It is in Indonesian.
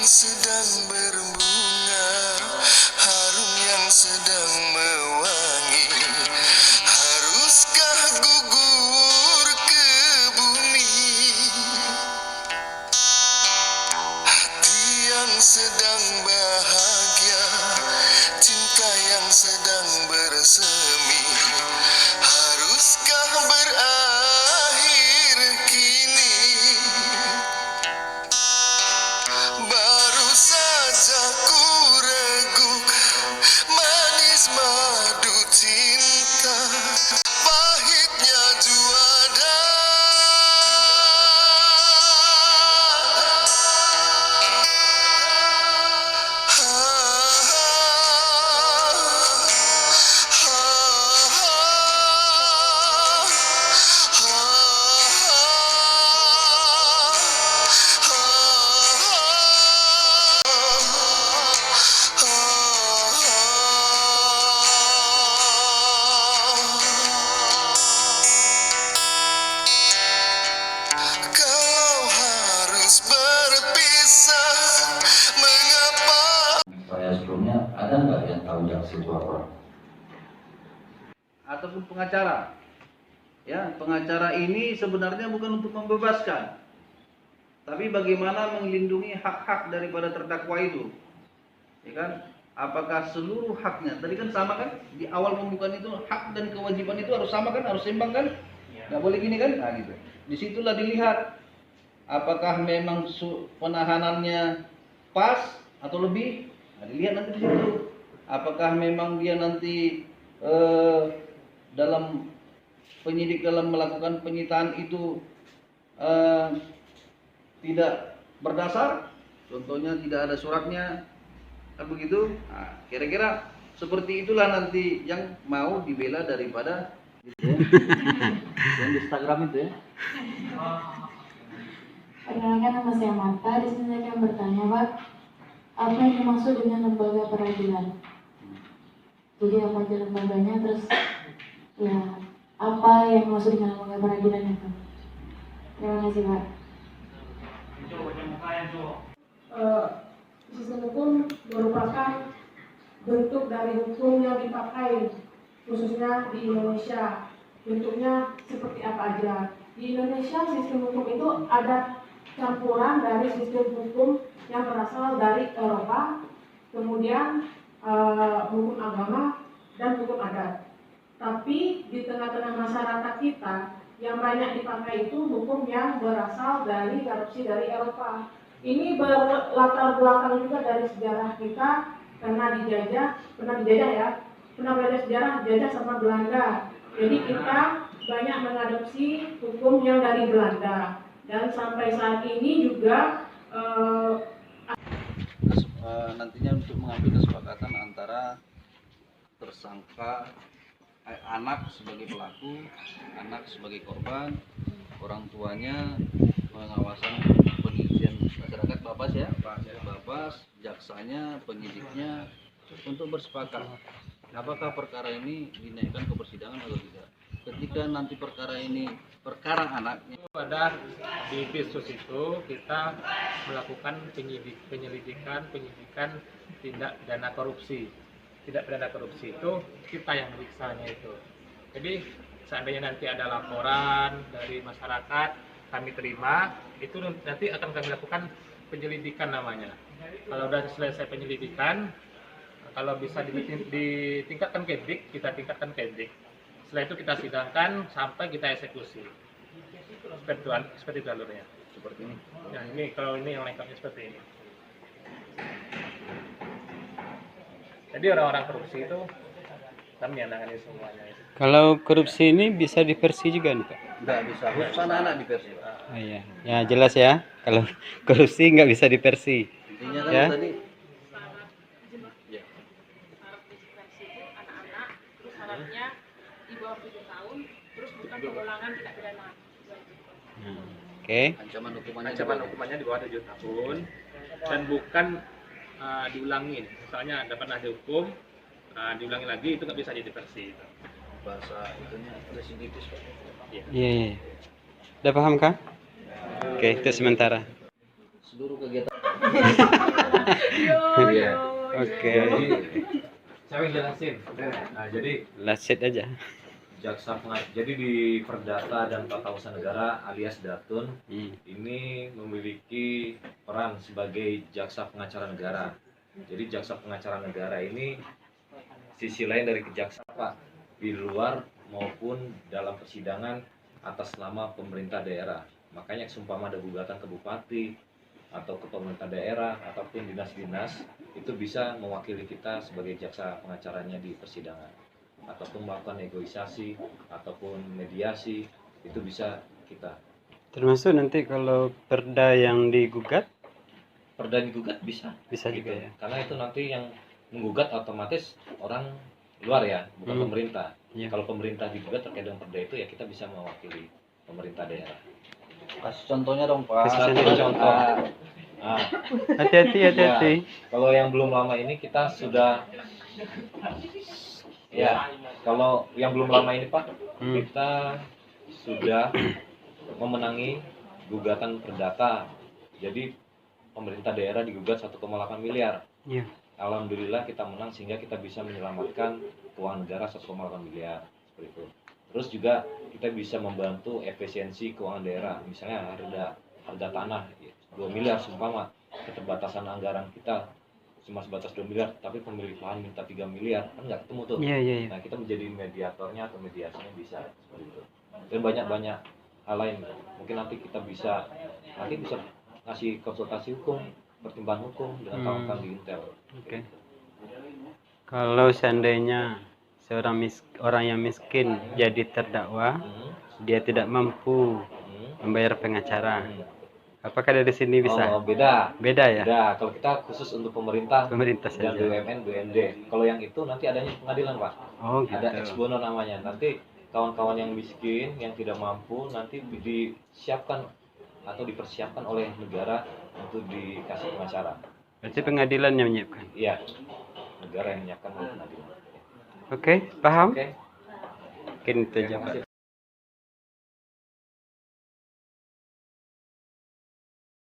sedang berbunga, harum yang sedang mewangi. Haruskah gugur ke bumi? Hati yang sedang bahagia, cinta yang sedang bersemi, haruskah berakhir kini? Baru saja ku reguk manis madu cinta, pahitnya juada. Kalau harus berpisah, mengapa? Saya sebelumnya ada nggak yang tahu Jaksi itu apa? Ataupun pengacara. Ya, pengacara ini sebenarnya bukan untuk membebaskan, tapi bagaimana melindungi hak-hak daripada terdakwa itu. Ya kan? Apakah seluruh haknya? Tadi kan sama kan? Di awal pembukaan itu hak dan kewajiban itu harus sama kan? Harus seimbang kan? Nggak boleh gini kan? Nah gitu. Disitulah dilihat apakah memang penahanannya pas atau lebih. Nah, dilihat nanti di situ. Apakah memang dia nanti dalam penyidik dalam melakukan penyitaan itu tidak berdasar, contohnya tidak ada suratnya, kan begitu. Nah, kira-kira seperti itulah nanti yang mau dibela daripada gitu ya. Yang di Instagram itu ya. Perkenalkan, nama saya Marta. Di sini saya akan bertanya, Pak, apa yang dimaksud dengan lembaga peradilan? Jadi apa aja lembaganya, terus ya apa yang dimaksud dengan lembaga peradilan itu? Terima kasih, Pak. Sistem hukum merupakan bentuk dari hukum yang dipakai khususnya di Indonesia. Bentuknya seperti apa aja? Di Indonesia sistem hukum itu ada campuran dari sistem hukum yang berasal dari Eropa, kemudian hukum agama dan hukum adat. Tapi di tengah-tengah masyarakat kita yang banyak dipakai itu hukum yang berasal dari adopsi dari Eropa. Ini berlatar belakang juga dari sejarah kita, pernah dijajah belajar sejarah dijajah sama Belanda. Jadi kita banyak mengadopsi hukum yang dari Belanda, dan sampai saat ini juga nantinya untuk mengambil kesepakatan antara tersangka, anak sebagai pelaku, anak sebagai korban, orang tuanya, pengawasan penelitian masyarakat, Babas, jaksanya, penyidiknya, untuk bersepakat apakah perkara ini dinaikkan ke persidangan atau tidak. Ketika nanti perkara ini perkara anak ada di Bisus itu kita melakukan penyelidikan tindak pidana korupsi. Tindak pidana korupsi itu kita yang meriksanya itu. Jadi seandainya nanti ada laporan dari masyarakat, kami terima, itu nanti akan kami lakukan penyelidikan namanya. Kalau sudah selesai penyelidikan, kalau bisa ditingkatkan ke edik, kita tingkatkan ke edik. Setelah itu kita sidangkan sampai kita eksekusi. Seperti itu alurnya. seperti ini. Nah ini kalau ini yang lengkapnya seperti ini. Jadi orang-orang korupsi itu kami yang menangani semuanya. Kalau korupsi ini bisa diversi juga nih, Pak? Nggak bisa, khusus anak-anak diversi. Oh iya, ya jelas ya. Kalau korupsi nggak bisa diversi. Intinya kan Ya. tadi anak-anak, terus syaratnya di bawah 7 tahun, terus bukan pengulangan tindak pidana. Oke. ancaman Hukumannya di bawah 7 tahun dan bukan diulangin. Misalnya ada pernah dihukum, diulangi lagi, itu nggak bisa diversi. bahasa itunya residivis, Pak. Iya, iya. Udah paham kah? Oke, itu sementara. Seluruh kegiatan Iya. Oke. Jadi saya yang jelasin. Nah, jadi Lasit aja. jadi di Perdata dan Tata Usaha Negara alias Datun ini memiliki peran sebagai jaksa pengacara negara. Jadi jaksa pengacara negara ini sisi lain dari kejaksaan Pak, di luar maupun dalam persidangan atas nama pemerintah daerah. Makanya seumpama ada gugatan ke bupati atau ke pemerintah daerah ataupun dinas-dinas, itu bisa mewakili kita sebagai jaksa pengacaranya di persidangan, ataupun melakukan negosiasi ataupun mediasi, itu bisa kita. Termasuk nanti kalau perda yang digugat Perda digugat bisa juga ya. karena itu nanti yang menggugat otomatis orang luar ya, bukan pemerintah. Iya. Kalau pemerintah digugat terkait dengan perda itu ya kita bisa mewakili pemerintah daerah. Kasih contohnya dong Pak. Kasih contoh. Nah, Hati-hati. kalau yang belum lama ini kita sudah ya, kalau yang belum lama ini Pak, kita sudah memenangi gugatan perdata. Jadi pemerintah daerah digugat 1,8 miliar. Iya. Alhamdulillah kita menang sehingga kita bisa menyelamatkan keuangan negara 1,8 miliar seperti itu. Terus juga kita bisa membantu efisiensi keuangan daerah. Misalnya harga tanah 2 miliar seumpama, keterbatasan anggaran kita cuma sebatas 2 miliar, tapi pemilik lahan minta 3 miliar, kan nggak ketemu tuh. Iya. Nah, kita menjadi mediatornya atau mediasinya bisa seperti itu. Dan banyak hal lain. Mungkin nanti kita bisa ngasih konsultasi hukum, pertimbangan hukum dengan kawan-kawan di Intel. Oke. Kalau seandainya orang yang miskin jadi terdakwa, dia tidak mampu membayar pengacara, apakah dari sini bisa? Oh, beda ya. Beda. Kalau kita khusus untuk pemerintah saja. dan BUMN, BUMD. Kalau yang itu nanti adanya pengadilan Pak. Oh gitu. Ada ex bono namanya. Nanti kawan-kawan yang miskin, yang tidak mampu, nanti disiapkan atau dipersiapkan oleh negara untuk dikasih pengacara. Berarti pengadilan yang menyiapkan. Iya, negara yang menyiapkan oleh pengadilan. Oke, paham? Oke. Mungkin itu aja Pak.